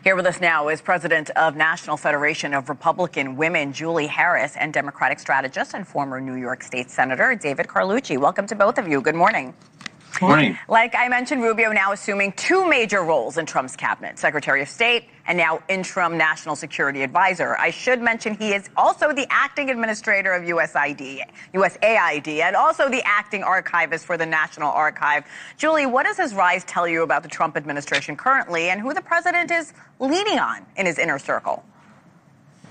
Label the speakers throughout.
Speaker 1: Here with us now is President of National Federation of Republican Women, Julie Harris, and Democratic strategist and former New York State Senator David Carlucci. Welcome to both of you. Good morning.
Speaker 2: Morning.
Speaker 1: Like I mentioned, Rubio now assuming two major roles in Trump's cabinet, Secretary of State and now interim National Security Advisor. I should mention he is also the acting administrator of USAID, and also the acting archivist for the National Archive. Julie, what does his rise tell you about the Trump administration currently and who the president is leaning on in his inner circle?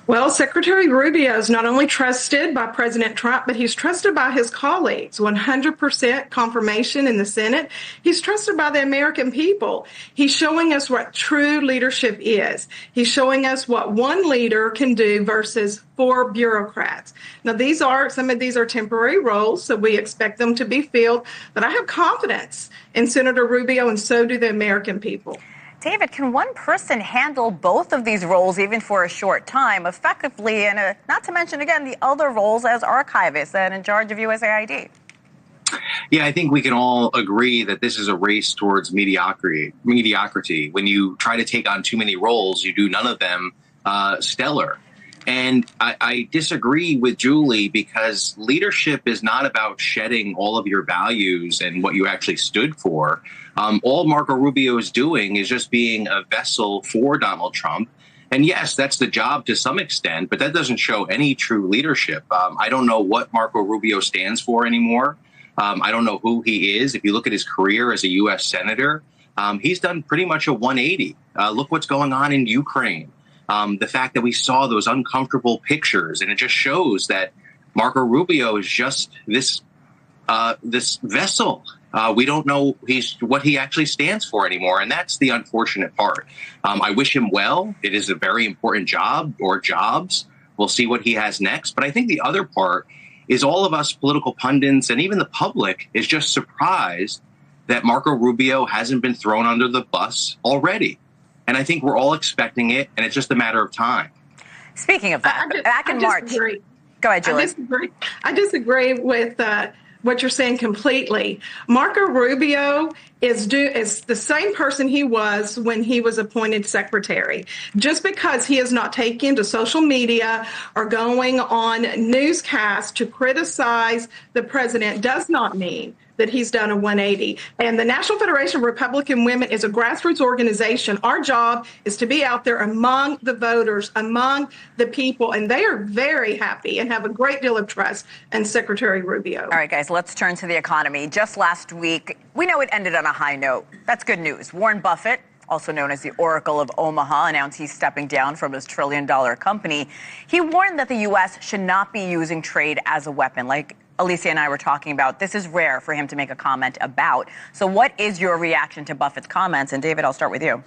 Speaker 3: Well, Secretary Rubio is not only trusted by President Trump, but he's trusted by his colleagues. 100% confirmation in the Senate. He's trusted by the American people. He's showing us what true leadership is. He's showing us what one leader can do versus four bureaucrats. Now, some of these are temporary roles, so we expect them to be filled. But I have confidence in Senator Rubio, and so do the American people.
Speaker 1: David, can one person handle both of these roles, even for a short time, effectively, and not to mention, again, the other roles as archivist and in charge of USAID?
Speaker 2: Yeah, I think we can all agree that this is a race towards mediocrity. When you try to take on too many roles, you do none of them stellar. And I disagree with Julie because leadership is not about shedding all of your values and what you actually stood for. All Marco Rubio is doing is just being a vessel for Donald Trump. And yes, that's the job to some extent, but that doesn't show any true leadership. I don't know what Marco Rubio stands for anymore. I don't know who he is. If you look at his career as a U.S. senator, he's done pretty much a 180. Look what's going on in Ukraine. The fact that we saw those uncomfortable pictures, and it just shows that Marco Rubio is just this vessel. We don't know what he actually stands for anymore, and that's the unfortunate part. I wish him well. It is a very important job or jobs. We'll see what he has next. But I think the other part is all of us political pundits and even the public is just surprised that Marco Rubio hasn't been thrown under the bus already. And I think we're all expecting it, and it's just a matter of time.
Speaker 1: Speaking of that, back in March. Go ahead, Julie.
Speaker 3: I disagree with what you're saying completely. Marco Rubio is the same person he was when he was appointed secretary. Just because he is not taking to social media or going on newscasts to criticize the president does not mean that he's done a 180. And the National Federation of Republican Women is a grassroots organization. Our job is to be out there among the voters, among the people, and they are very happy and have a great deal of trust in Secretary Rubio.
Speaker 1: All right, guys, let's turn to the economy. Just last week, we know it ended on a high note. That's good news. Warren Buffett, also known as the Oracle of Omaha, announced he's stepping down from his trillion-dollar company. He warned that the U.S. should not be using trade as a weapon, like Alicia and I were talking about. This is rare for him to make a comment about. So what is your reaction to Buffett's comments? And David, I'll start with you.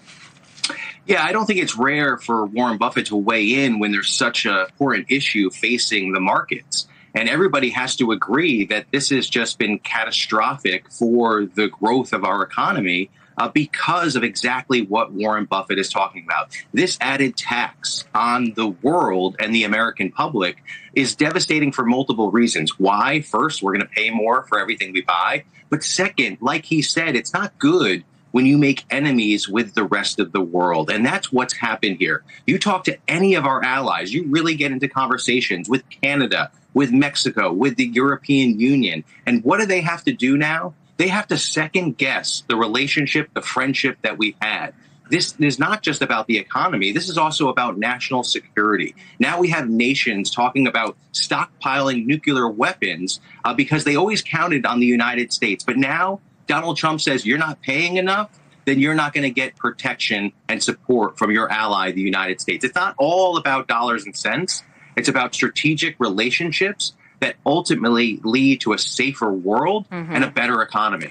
Speaker 2: Yeah, I don't think it's rare for Warren Buffett to weigh in when there's such an important issue facing the markets. And everybody has to agree that this has just been catastrophic for the growth of our economy because of exactly what Warren Buffett is talking about. This added tax on the world and the American public is devastating for multiple reasons. Why? First, we're going to pay more for everything we buy. But second, like he said, it's not good when you make enemies with the rest of the world. And that's what's happened here. You talk to any of our allies, you really get into conversations with Canada, with Mexico, with the European Union. And what do they have to do now? They have to second guess the relationship, the friendship that we've had. This is not just about the economy. This is also about national security. Now we have nations talking about stockpiling nuclear weapons because they always counted on the United States. But now Donald Trump says you're not paying enough, then you're not going to get protection and support from your ally, the United States. It's not all about dollars and cents. It's about strategic relationships that ultimately lead to a safer world and a better economy.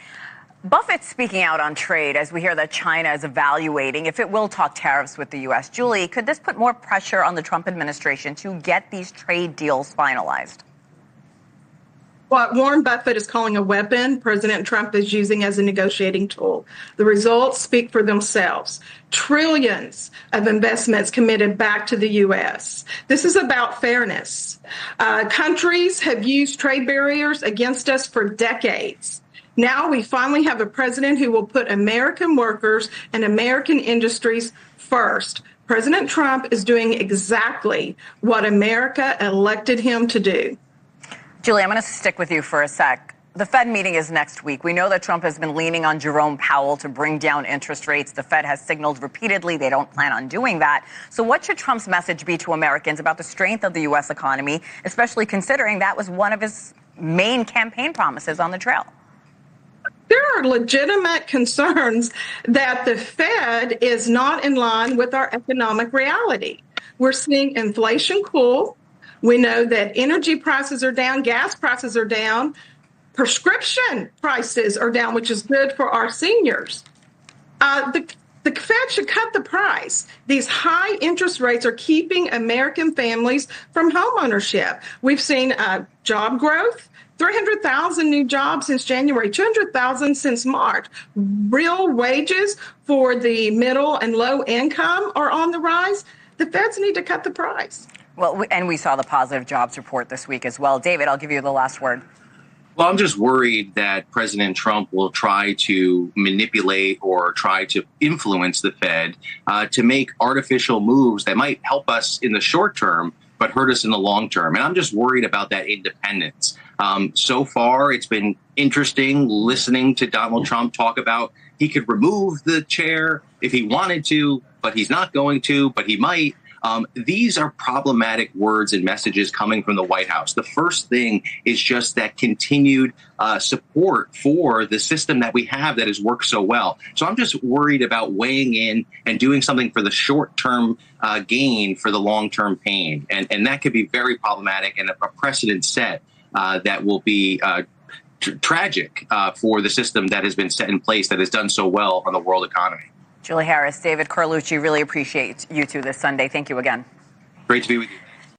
Speaker 1: Buffett's speaking out on trade as we hear that China is evaluating if it will talk tariffs with the U.S. Julie, could this put more pressure on the Trump administration to get these trade deals finalized?
Speaker 3: What Warren Buffett is calling a weapon, President Trump is using as a negotiating tool. The results speak for themselves. Trillions of investments committed back to the U.S. This is about fairness. Countries have used trade barriers against us for decades. Now we finally have a president who will put American workers and American industries first, President Trump is doing exactly what America elected him to do.
Speaker 1: Julie, I'm going to stick with you for a sec. The Fed meeting is next week. We know that Trump has been leaning on Jerome Powell to bring down interest rates. The Fed has signaled repeatedly they don't plan on doing that. So what should Trump's message be to Americans about the strength of the U.S. economy, especially considering that was one of his main campaign promises on the trail?
Speaker 3: There are legitimate concerns that the Fed is not in line with our economic reality. We're seeing inflation cool. We know that energy prices are down, gas prices are down. Prescription prices are down, which is good for our seniors. The Fed should cut the price. These high interest rates are keeping American families from homeownership. We've seen job growth, 300,000 new jobs since January, 200,000 since March. Real wages for the middle and low income are on the rise. The Feds need to cut the price.
Speaker 1: Well, and we saw the positive jobs report this week as well. David, I'll give you the last word.
Speaker 2: Well, I'm just worried that President Trump will try to manipulate or try to influence the Fed to make artificial moves that might help us in the short term, but hurt us in the long term. And I'm just worried about that independence. So far, it's been interesting listening to Donald Trump talk about he could remove the chair if he wanted to, but he's not going to, but he might. These are problematic words and messages coming from the White House. The first thing is just that continued support for the system that we have that has worked so well. So I'm just worried about weighing in and doing something for the short-term gain for the long-term pain. And that could be very problematic and a precedent set that will be tragic for the system that has been set in place that has done so well on the world economy.
Speaker 1: Julie Harris, David Carlucci, really appreciate you two this Sunday. Thank you again.
Speaker 2: Great to be with you.